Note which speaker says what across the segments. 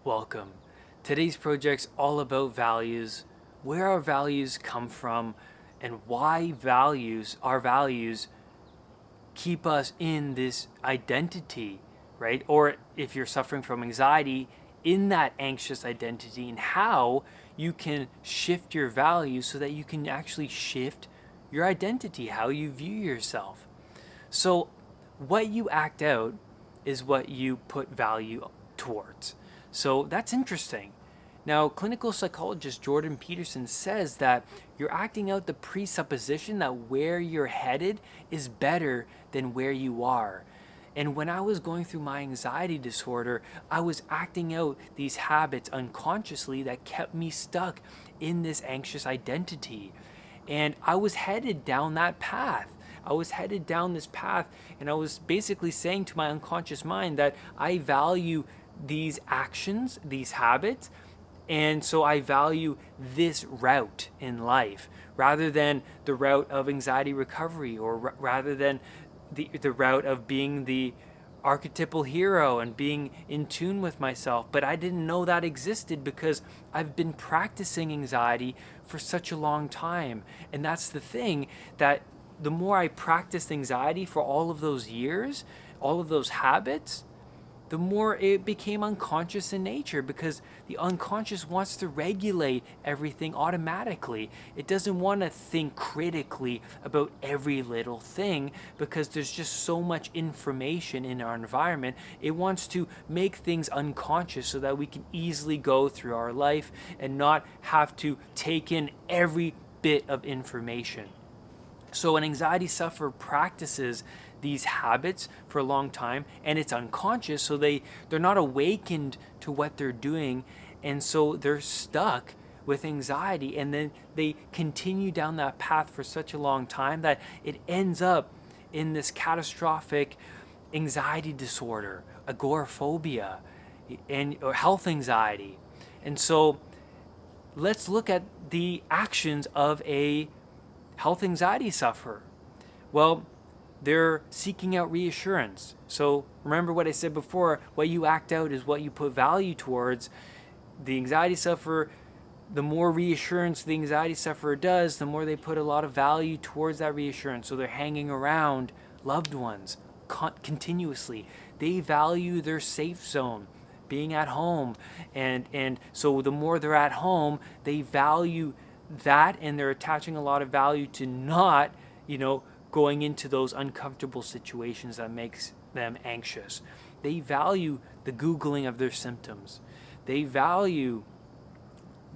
Speaker 1: Welcome. Today's project's all about values, where our values come from, and why our values keep us in this identity, right? Or if you're suffering from anxiety, in that anxious identity, and how you can shift your values so that you can actually shift your identity, how you view yourself. So, what you act out is what you put value towards. So, that's interesting. Now, clinical psychologist Jordan Peterson says that you're acting out the presupposition that where you're headed is better than where you are. And when I was going through my anxiety disorder, I was acting out these habits unconsciously that kept me stuck in this anxious identity. And I was headed down that path. I was headed down this path, and I was basically saying to my unconscious mind that I value these actions, these habits, and so I value this route in life rather than the route of anxiety recovery, or rather than the route of being the archetypal hero and being in tune with myself. But I didn't know that existed because I've been practicing anxiety for such a long time. And that's the thing, that the more I practiced anxiety for all of those years, all of those habits, the more it became unconscious in nature, because the unconscious wants to regulate everything automatically. It doesn't want to think critically about every little thing because there's just so much information in our environment. It wants to make things unconscious so that we can easily go through our life and not have to take in every bit of information. So an anxiety sufferer practices these habits for a long time, and it's unconscious, so they're not awakened to what they're doing, and so they're stuck with anxiety, and then they continue down that path for such a long time that it ends up in this catastrophic anxiety disorder, agoraphobia, or health anxiety. And so let's look at the actions of a health anxiety sufferer. Well, they're seeking out reassurance. So remember what I said before, what you act out is what you put value towards. The anxiety sufferer, the more reassurance the anxiety sufferer does, the more they put a lot of value towards that reassurance. So they're hanging around loved ones continuously. They value their safe zone, being at home. And so the more they're at home, they value that, and they're attaching a lot of value to not, going into those uncomfortable situations that makes them anxious. They value the Googling of their symptoms. They value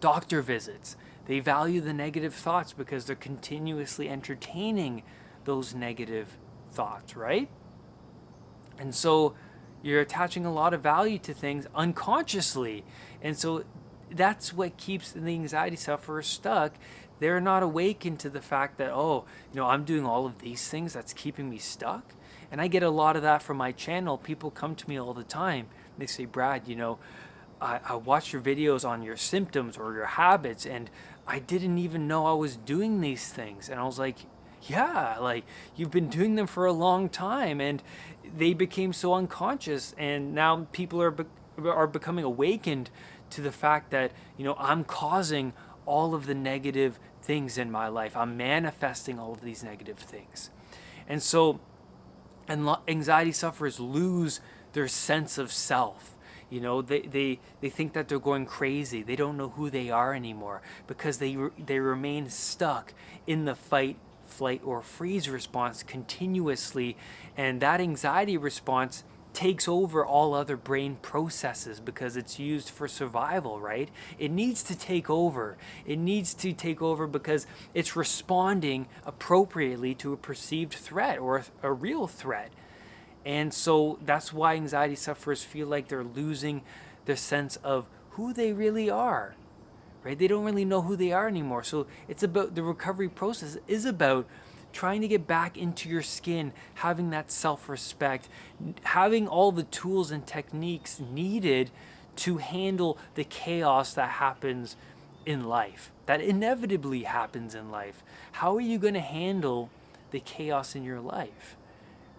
Speaker 1: doctor visits. They value the negative thoughts because they're continuously entertaining those negative thoughts, right? And so you're attaching a lot of value to things unconsciously. And so that's what keeps the anxiety sufferer stuck. They're not awakened to the fact that, I'm doing all of these things that's keeping me stuck. And I get a lot of that from my channel. People come to me all the time. They say, Brad, I watch your videos on your symptoms or your habits, and I didn't even know I was doing these things. And I was like, yeah, like you've been doing them for a long time, and they became so unconscious. And now people are becoming awakened to the fact that, I'm causing all of the negative things in my life. I'm manifesting all of these negative things. And so anxiety sufferers lose their sense of self. They think that they're going crazy. They don't know who they are anymore because they remain stuck in the fight, flight, or freeze response continuously. And that anxiety response takes over all other brain processes because it's used for survival, right? It needs to take over. It needs to take over because it's responding appropriately to a perceived threat or a real threat. And so that's why anxiety sufferers feel like they're losing their sense of who they really are, right? They don't really know who they are anymore. So it's about, the recovery process is about trying to get back into your skin, having that self-respect, having all the tools and techniques needed to handle the chaos that happens in life, that inevitably happens in life. How are you going to handle the chaos in your life,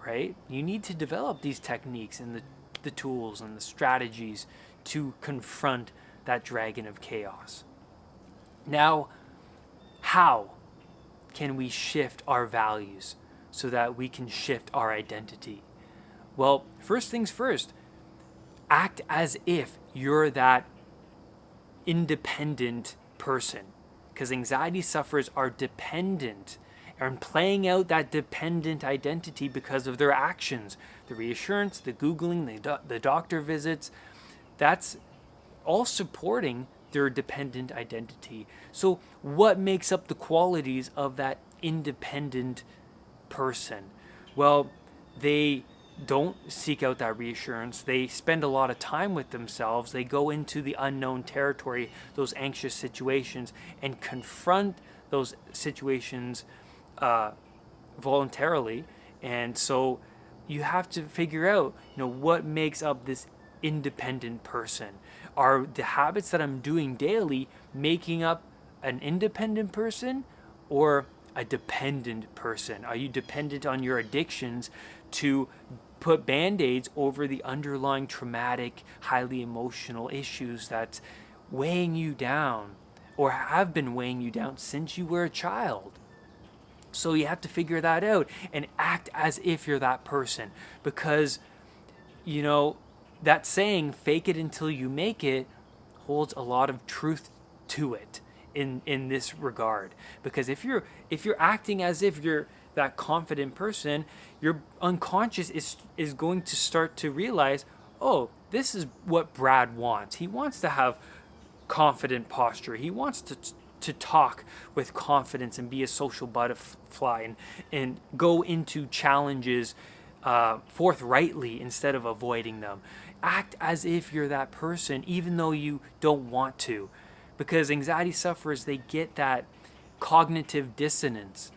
Speaker 1: right? You need to develop these techniques and the tools and the strategies to confront that dragon of chaos. Now, how can we shift our values so that we can shift our identity? Well, first things first, act as if you're that independent person, because anxiety sufferers are dependent and playing out that dependent identity because of their actions, the reassurance, the Googling, the doctor visits. That's all supporting their dependent identity. So what makes up the qualities of that independent person? Well, they don't seek out that reassurance. They spend a lot of time with themselves. They go into the unknown territory, those anxious situations, and confront those situations voluntarily. And so you have to figure out, what makes up this independent person. Are the habits that I'm doing daily making up an independent person or a dependent person? Are you dependent on your addictions to put band-aids over the underlying traumatic, highly emotional issues that's weighing you down or have been weighing you down since you were a child? So you have to figure that out and act as if you're that person, because, that saying, fake it until you make it, holds a lot of truth to it in this regard. Because if you're acting as if you're that confident person, your unconscious is going to start to realize, oh, this is what Brad wants. He wants to have confident posture. He wants to talk with confidence and be a social butterfly and go into challenges forthrightly instead of avoiding them. Act as if you're that person, even though you don't want to, because anxiety sufferers, they get that cognitive dissonance.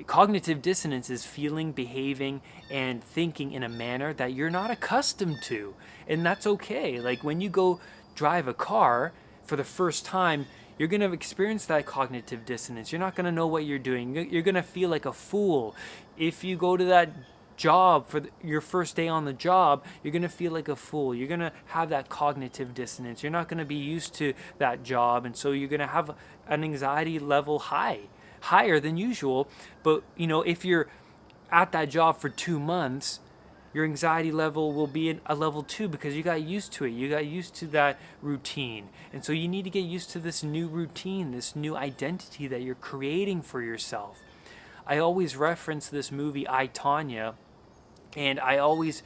Speaker 1: Cognitive dissonance is feeling, behaving, and thinking in a manner that you're not accustomed to, and that's okay. Like when you go drive a car for the first time, you're going to experience that cognitive dissonance. You're not going to know what you're doing. You're going to feel like a fool. If you go to that job for your first day on the job, you're going to feel like a fool. You're going to have that cognitive dissonance. You're not going to be used to that job, and so you're going to have an anxiety level higher than usual. But if you're at that job for 2 months, your anxiety level will be a level 2 because you got used to it. You got used to that routine. And so you need to get used to this new routine, this new identity that you're creating for yourself. I always reference this movie, I, Tonya, and I always,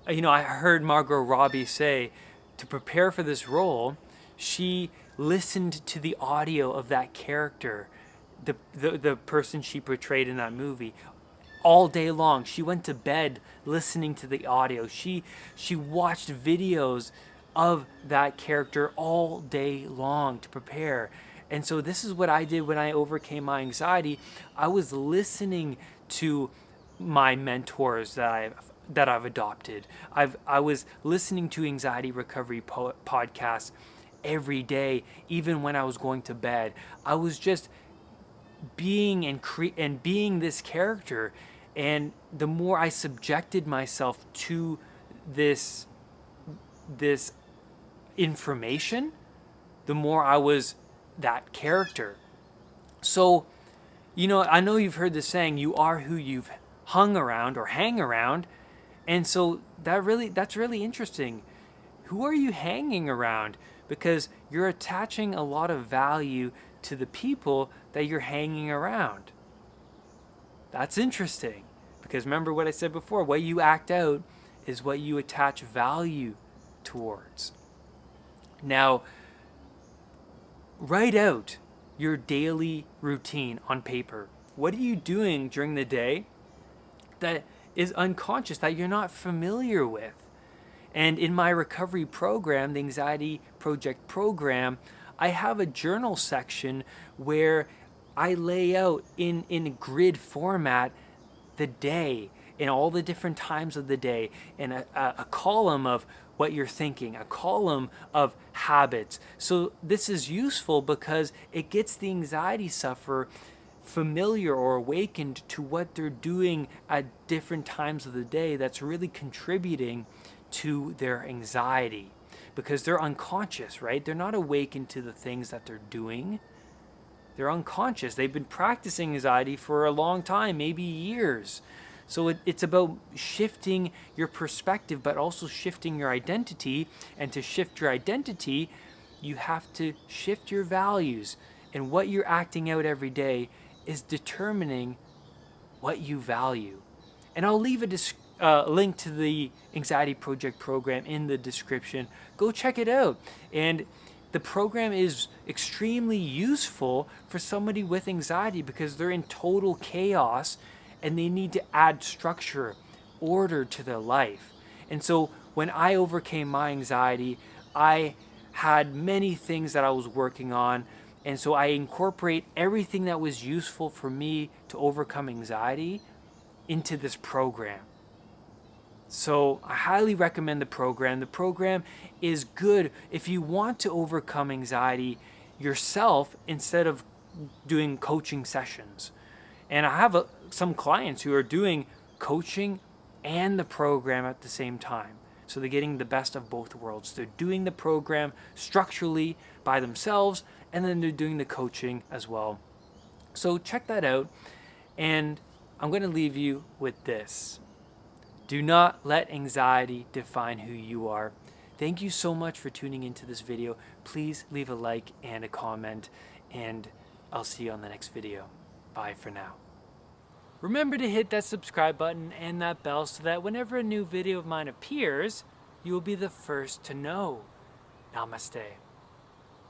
Speaker 1: I heard Margot Robbie say to prepare for this role, she listened to the audio of that character, the person she portrayed in that movie, all day long. She went to bed listening to the audio. She watched videos of that character all day long to prepare. And so this is what I did when I overcame my anxiety. I was listening to my mentors that I've adopted. I was listening to anxiety recovery podcasts every day, even when I was going to bed. I was just being and being this character. And the more I subjected myself to this information, the more I was that character. So, I know you've heard the saying, you are who you've hung around or hang around. And so that's really interesting. Who are you hanging around? Because you're attaching a lot of value to the people that you're hanging around. That's interesting, because remember what I said before, what you act out is what you attach value towards. Now, write out your daily routine on paper. What are you doing during the day that is unconscious, that you're not familiar with? And in my recovery program, the Anxiety Project program, I have a journal section where I lay out in grid format the day in all the different times of the day, and a column of what you're thinking, a column of habits. So this is useful because it gets the anxiety sufferer familiar or awakened to what they're doing at different times of the day that's really contributing to their anxiety because they're unconscious, right? They're not awakened to the things that they're doing. They're unconscious. They've been practicing anxiety for a long time, maybe years. So it's about shifting your perspective, but also shifting your identity. And to shift your identity, you have to shift your values. And what you're acting out every day is determining what you value. And I'll leave a link to the Anxiety Project program in the description. Go check it out. And the program is extremely useful for somebody with anxiety because they're in total chaos and they need to add structure, order to their life. And so when I overcame my anxiety, I had many things that I was working on. And so I incorporate everything that was useful for me to overcome anxiety into this program. So I highly recommend the program. The program is good if you want to overcome anxiety yourself instead of doing coaching sessions. And I have some clients who are doing coaching and the program at the same time. So they're getting the best of both worlds. They're doing the program structurally by themselves, and then they're doing the coaching as well. So check that out. And I'm going to leave you with this. Do not let anxiety define who you are. Thank you so much for tuning into this video. Please leave a like and a comment, and I'll see you on the next video. Bye for now. Remember to hit that subscribe button and that bell so that whenever a new video of mine appears, you will be the first to know. Namaste.